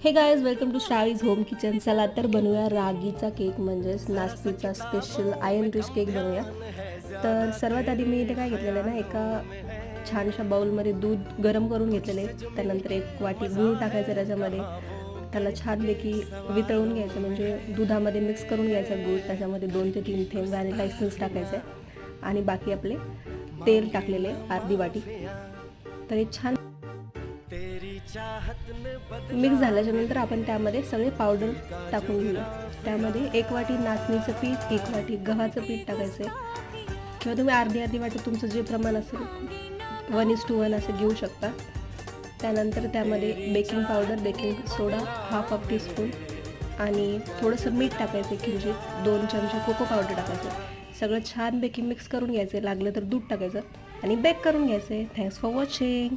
हे guys, welcome to Shravi's home kitchen. चला तर बनवूया रागीचा केक, म्हणजेच नाचणीचा स्पेशल आयर्न रिच केक बनवूया. तर सर्वात आधी मी इथे काय घेतलेलं आहे ना, एका छानशा बाउलमध्ये दूध गरम करून घेतलेलं आहे. त्यानंतर एक वाटी गूळ टाकायचं त्याच्यामध्ये. त्याला छानपैकी वितळून घ्यायचं, म्हणजे दुधामध्ये मिक्स करून घ्यायचा गूळ. त्याच्यामध्ये 2 ते 3 थेंब व्हॅनिला एसेन्स टाकायचं आहे आणि बाकी आपले तेल टाकलेले अर्धी वाटी. तर हे छान मिक्स झाल्याच्या नंतर आपण त्यामध्ये सगळे पावडर टाकून घेऊया. त्यामध्ये 1 वाटी नाचणीचं पीठ, 1 वाटी गव्हाचं पीठ टाकायचं आहे, किंवा तुम्ही अर्धी वाटी तुमचं जे प्रमाण असेल 1:1 असं घेऊ शकता. त्यानंतर त्यामध्ये बेकिंग पावडर, बेकिंग सोडा 1/2 टीस्पून आणि थोडंसं मीठ टाकायचं, किंचित 2 चमचे कोको पावडर टाकायचं. सगळं छानपैकी मिक्स करून घ्यायचं. लागलं तर दूध टाकायचं आणि बेक करून घ्यायचं. Thanks for watching.